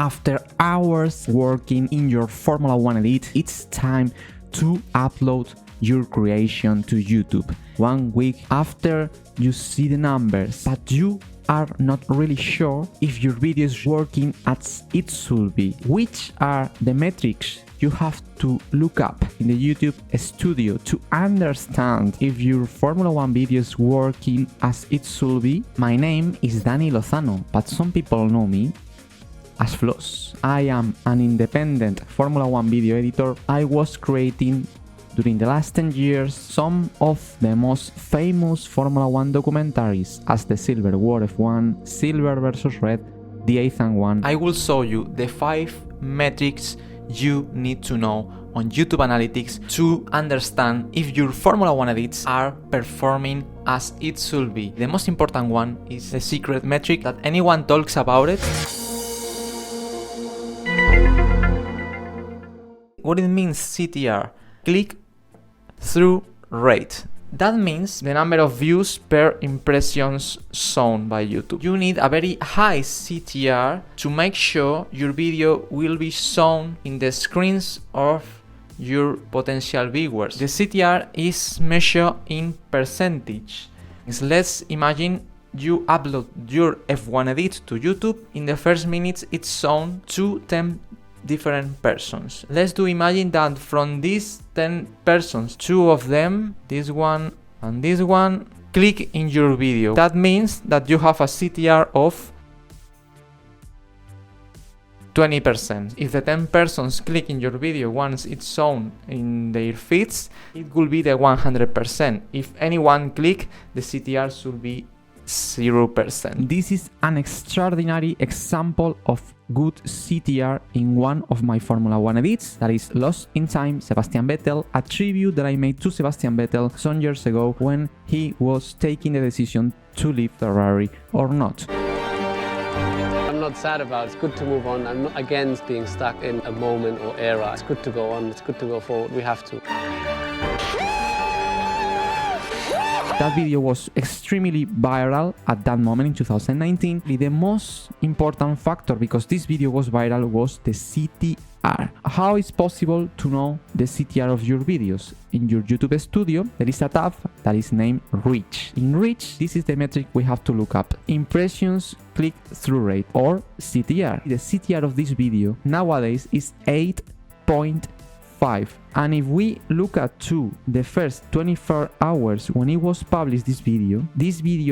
after hours working in your Formula 1 edit, it's time to upload your creation to YouTube. 1 week after you see the numbers, but you are not really sure if your video is working as it should be. Which are the metrics you have to look up in the YouTube studio to understand if your Formula 1 video is working as it should be? My name is Dani Lozano, but some people know me as Floss. I am an independent Formula 1 video editor. I was creating during the last 10 years some of the most famous Formula 1 documentaries as the Silver War F1, Silver vs Red, the 8th and 1. I will show you the 5 metrics you need to know on YouTube Analytics to understand if your Formula 1 edits are performing as it should be. The most important one is the secret metric that anyone talks about it. What it means CTR? Click-through rate. That means the number of views per impressions shown by YouTube. You need a very high CTR to make sure your video will be shown in the screens of your potential viewers. The CTR is measured in percentage. Let's imagine you upload your F1 edit to YouTube. In the first minutes it's shown to 10 different persons. Let's do imagine that from these 10 persons, 2 of them, this one and this one, click in your video. That means that you have a CTR of 20%. If the 10 persons click in your video once it's shown in their feeds, it will be the 100%. If anyone click, the CTR should be 0%. This is an extraordinary example of good CTR in one of my Formula 1 edits, that is Lost in Time, Sebastian Vettel, a tribute that I made to Sebastian Vettel some years ago when he was taking the decision to leave Ferrari or not. I'm not sad about it. It's good to move on. I'm not against being stuck in a moment or era. It's good to go on. It's good to go forward. We have to. That video was extremely viral at that moment in 2019. The most important factor, because this video was viral, was the CTR. How is possible to know the CTR of your videos? In your YouTube studio, there is a tab that is named Reach. In Reach, this is the metric we have to look up. Impressions click-through rate, or CTR. The CTR of this video nowadays is 8.5. And if we look at the first 24 hours when it was published, this video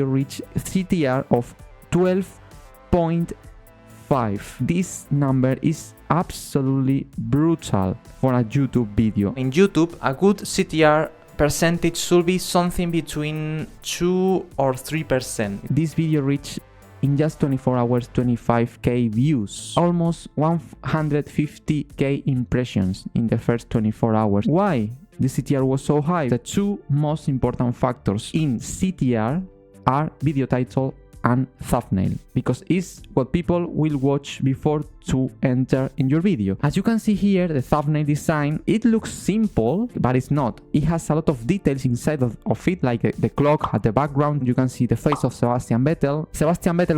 reached CTR of 12.5. This number is absolutely brutal for a YouTube video. In YouTube, a good CTR percentage should be something between 2 or 3%. This video reached in just 24 hours 25k views, almost 150k impressions in the first 24 hours. Why the CTR was so high? The 2 most important factors in CTR are video title and thumbnail, because it's what people will watch before to enter in your video. As you can see here, the thumbnail design, it looks simple, but it's not. It has a lot of details inside of it, like the clock at the background. You can see the face of Sebastian Vettel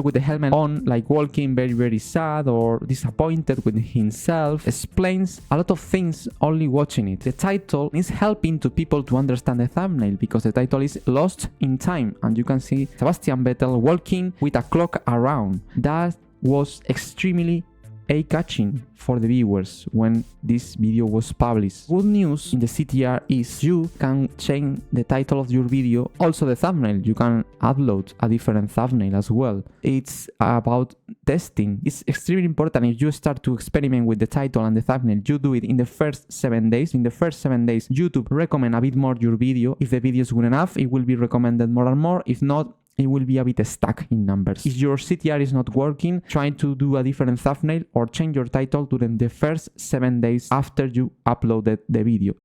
with the helmet on, like walking very sad or disappointed with himself. Explains a lot of things only watching it. The title is helping to people to understand the thumbnail, because the title is Lost in Time, and you can see Sebastian Vettel walking with a clock around. That was extremely eye-catching for the viewers when this video was published. Good news in the CTR is you can change the title of your video, also the thumbnail. You can upload a different thumbnail as well. It's about testing. It's extremely important. If you start to experiment with the title and the thumbnail, you do it in the first 7 days. In the first 7 days, YouTube recommend a bit more your video. If the video is good enough, it will be recommended more and more. If not, it will be a bit stuck in numbers. If your CTR is not working, try to do a different thumbnail or change your title during the first 7 days after you uploaded the video.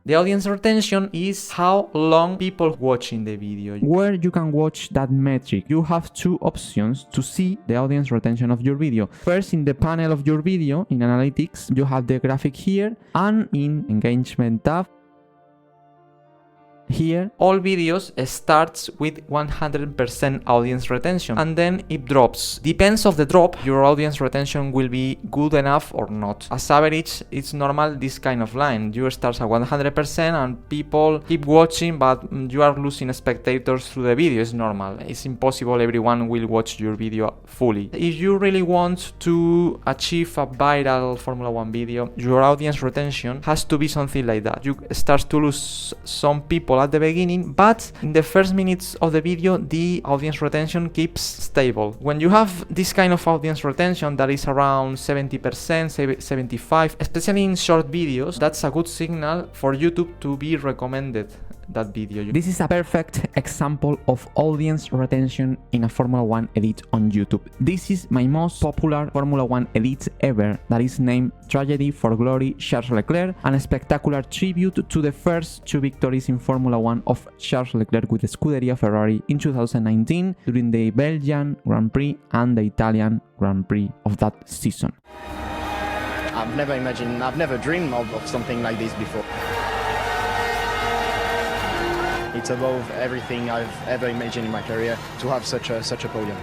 The audience retention is how long people watching the video. Where you can watch that metric, you have 2 options to see the audience retention of your video. First, in the panel of your video, in Analytics, you have the graphic here, and in Engagement tab, here, all videos starts with 100% audience retention and then it drops. Depends of the drop, your audience retention will be good enough or not. As average, it's normal this kind of line. You start at 100% and people keep watching, but you are losing spectators through the video. It's normal. It's impossible everyone will watch your video fully. If you really want to achieve a viral Formula 1 video, your audience retention has to be something like that. You start to lose some people at the beginning, but in the first minutes of the video, the audience retention keeps stable. When you have this kind of audience retention that is around 70%, 75%, especially in short videos, that's a good signal for YouTube to be recommended that video. This is a perfect example of audience retention in a Formula 1 edit on YouTube. This is my most popular Formula 1 edit ever, that is named Tragedy for Glory Charles Leclerc, and a spectacular tribute to the first 2 victories in Formula 1 of Charles Leclerc with the Scuderia Ferrari in 2019 during the Belgian Grand Prix and the Italian Grand Prix of that season. I've never dreamed of something like this before. It's above everything I've ever imagined in my career to have such a podium.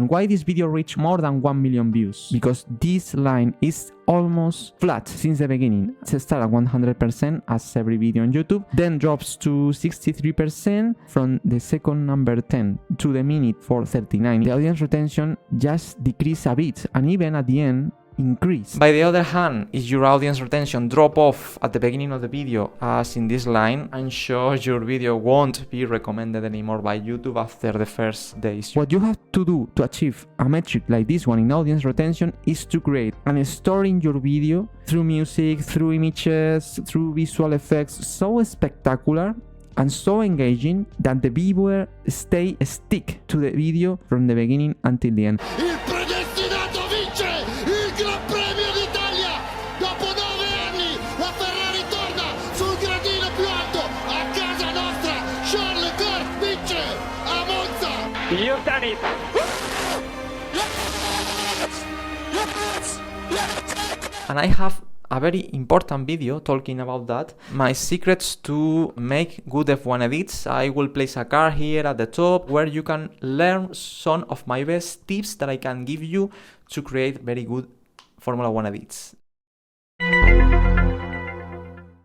Why this video reached more than 1 million views? Because this line is almost flat since the beginning. It starts at 100% as every video on YouTube, then drops to 63% from the second number 10 to the minute for 39. The audience retention just decreased a bit, and even at the end increase. By the other hand, if your audience retention drop off at the beginning of the video, as in this line, I'm sure your video won't be recommended anymore by YouTube after the first days. What you have to do to achieve a metric like this one in audience retention is to create a story in your video through music, through images, through visual effects so spectacular and so engaging that the viewer stick to the video from the beginning until the end. You've done it! And I have a very important video talking about that. My secrets to make good F1 edits. I will place a card here at the top where you can learn some of my best tips that I can give you to create very good Formula 1 edits.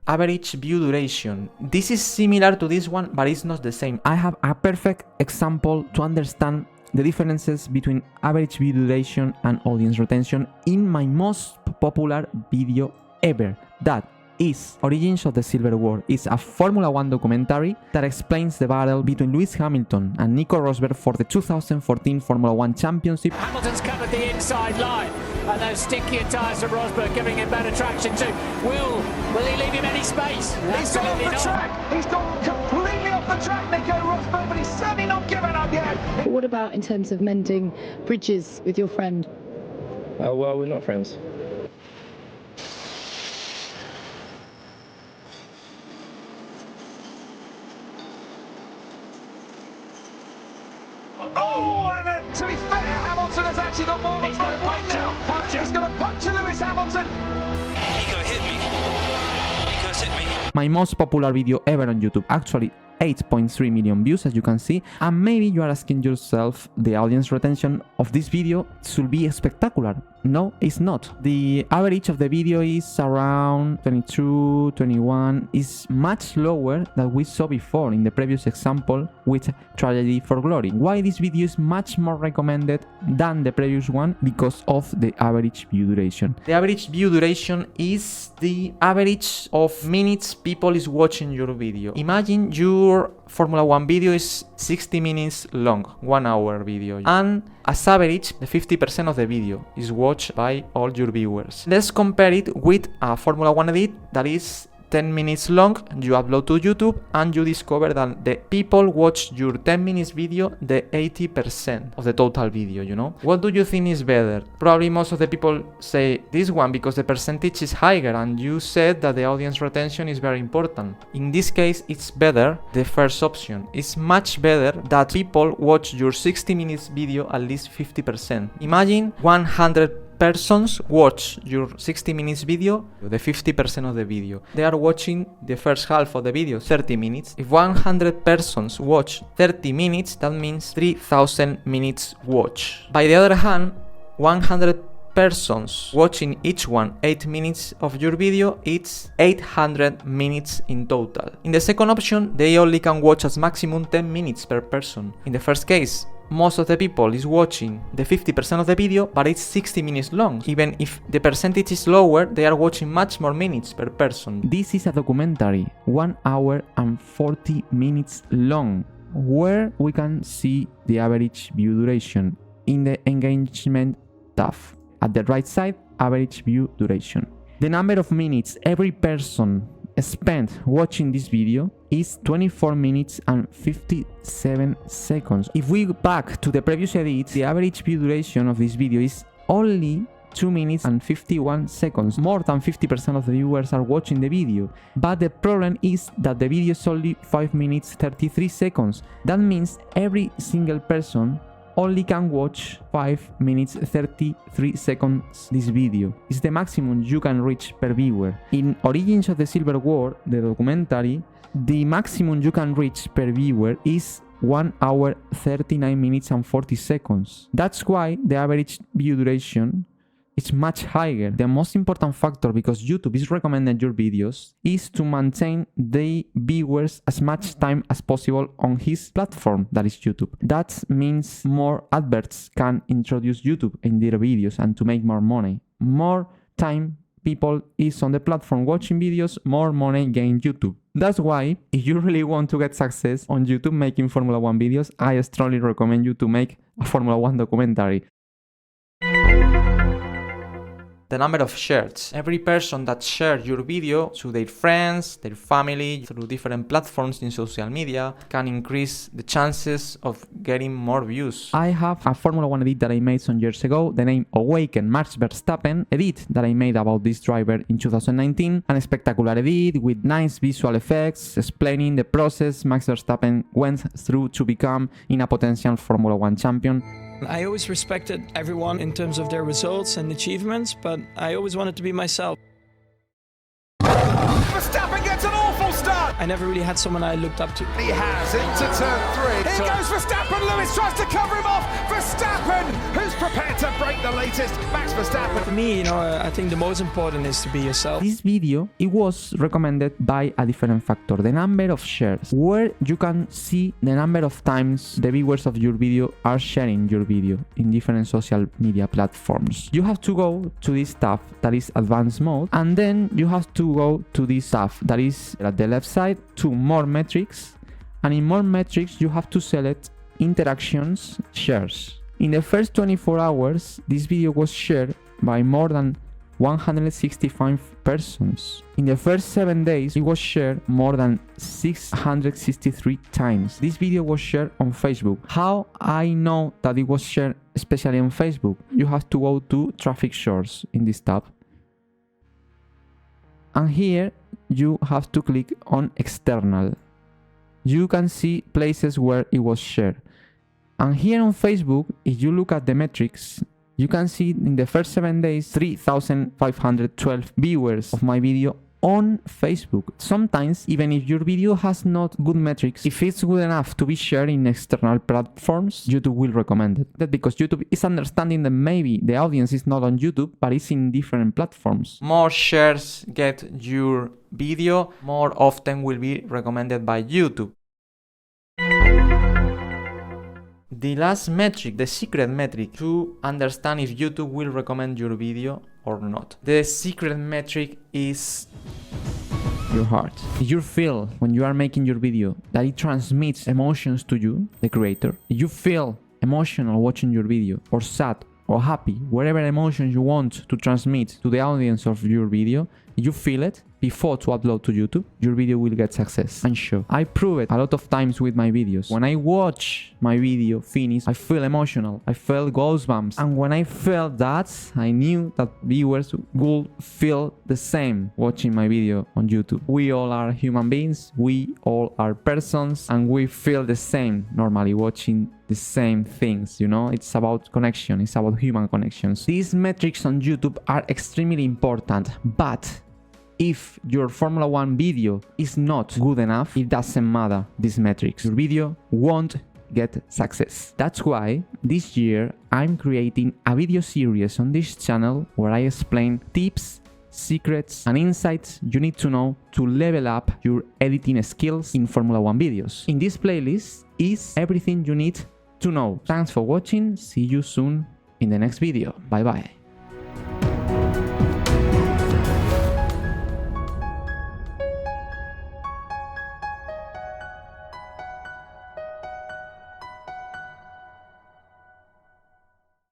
Average view duration. This is similar to this one, but it's not the same. I have a perfect example to understand the differences between average view duration and audience retention in my most popular video ever. That is Origins of the Silver War. It's a Formula 1 documentary that explains the battle between Lewis Hamilton and Nico Rosberg for the 2014 Formula 1 Championship. Hamilton's covered the inside line, and those stinkier tyres from Rosberg giving him better traction too. Will he leave him any space? He's gone off the track. He's gone completely off the track, Nico Rosberg, but he's certainly not given up yet. But what about in terms of mending bridges with your friend? Well, we're not friends. Oh, and to be fair, Hamilton has actually got more than one win now. He's going to puncture Lewis Hamilton. Nico hit me. Nico's hit me. My most popular video ever on YouTube. Actually, 8.3 million views, as you can see. And maybe you are asking yourself, the audience retention of this video should be spectacular. No, it's not. The average of the video is around 22, 21. Is much lower than we saw before in the previous example with Tragedy for Glory. Why this video is much more recommended than the previous one? Because of the average view duration. The average view duration is the average of minutes people is watching your video. Imagine your Formula 1 video is 60 minutes long, 1 hour video, and as average, the 50% of the video is watched by all your viewers. Let's compare it with a Formula 1 edit that is 10 minutes long, you upload to YouTube and you discover that the people watch your 10 minutes video the 80% of the total video, you know? What do you think is better? Probably most of the people say this one because the percentage is higher and you said that the audience retention is very important. In this case, it's better, the first option. It's much better that people watch your 60 minutes video at least 50%. Imagine 100 persons watch your 60 minutes video, the 50% of the video. They are watching the first half of the video, 30 minutes. If 100 persons watch 30 minutes, that means 3000 minutes watch. By the other hand, 100 persons watching each one 8 minutes of your video, it's 800 minutes in total. In the second option, they only can watch as maximum 10 minutes per person. In the first case, most of the people is watching the 50% of the video, but it's 60 minutes long. Even if the percentage is lower, they are watching much more minutes per person. This is a documentary, 1 hour and 40 minutes long, where we can see the average view duration in the engagement tab. At the right side, average view duration. The number of minutes every person spent watching this video is 24 minutes and 57 seconds. If we go back to the previous edits, the average view duration of this video is only 2 minutes and 51 seconds. More than 50% of the viewers are watching the video. But the problem is that the video is only 5 minutes 33 seconds. That means every single person only can watch 5 minutes 33 seconds this video. It's the maximum you can reach per viewer. In Origins of the Silver War, the documentary, the maximum you can reach per viewer is 1 hour 39 minutes and 40 seconds. That's why the average view duration is much higher. The most important factor, because YouTube is recommending your videos, is to maintain the viewers as much time as possible on his platform, that is YouTube. That means more adverts can introduce YouTube in their videos and to make more money. More time people is on the platform watching videos, more money gain YouTube. That's why, if you really want to get success on YouTube making Formula 1 videos, I strongly recommend you to make a Formula 1 documentary. The number of shares. Every person that shares your video to their friends, their family, through different platforms in social media, can increase the chances of getting more views. I have a Formula 1 edit that I made some years ago, the name Awaken Max Verstappen edit that I made about this driver in 2019, and a spectacular edit with nice visual effects explaining the process Max Verstappen went through to become in a potential Formula 1 champion. I always respected everyone in terms of their results and achievements, but I always wanted to be myself. Verstappen gets an awful start. I never really had someone I looked up to. He has into turn 3. Here goes Verstappen. Lewis tries to cover him off. Verstappen, who's prepared to break the latest. Max Verstappen. For me, I think the most important is to be yourself. This video, it was recommended by a different factor, the number of shares, where you can see the number of times the viewers of your video are sharing your video in different social media platforms. You have to go to this tab that is advanced mode, and then you have to go to this tab that is at the left side to more metrics, and in more metrics you have to select interactions shares. In the first 24 hours this video was shared by more than 165 persons. In the first 7 days it was shared more than 663 times. This video was shared on Facebook. How I know that it was shared especially on Facebook? You have to go to traffic source in this tab, and here you have to click on external. You can see places where it was shared. And here on Facebook, if you look at the metrics, you can see in the first 7 days 3,512 viewers of my video on Facebook. Sometimes, even if your video has not good metrics, if it's good enough to be shared in external platforms, YouTube will recommend it. That's because YouTube is understanding that maybe the audience is not on YouTube, but it's in different platforms. More shares get your video, more often will be recommended by YouTube. The last metric, the secret metric to understand if YouTube will recommend your video or not. The secret metric is your heart. If you feel when you are making your video that it transmits emotions to you, the creator, if you feel emotional watching your video, or sad or happy, whatever emotions you want to transmit to the audience of your video, you feel it before to upload to YouTube, your video will get success. I'm sure. I prove it a lot of times with my videos. When I watch my video finish, I feel emotional. I feel goosebumps. And when I felt that, I knew that viewers will feel the same watching my video on YouTube. We all are human beings. We all are persons. And we feel the same normally watching the same things, you know? It's about connection. It's about human connections. These metrics on YouTube are extremely important, but if your Formula 1 video is not good enough, it doesn't matter these metrics. Your video won't get success. That's why this year I'm creating a video series on this channel where I explain tips, secrets and insights you need to know to level up your editing skills in Formula 1 videos. In this playlist is everything you need to know. Thanks for watching. See you soon in the next video. Bye bye.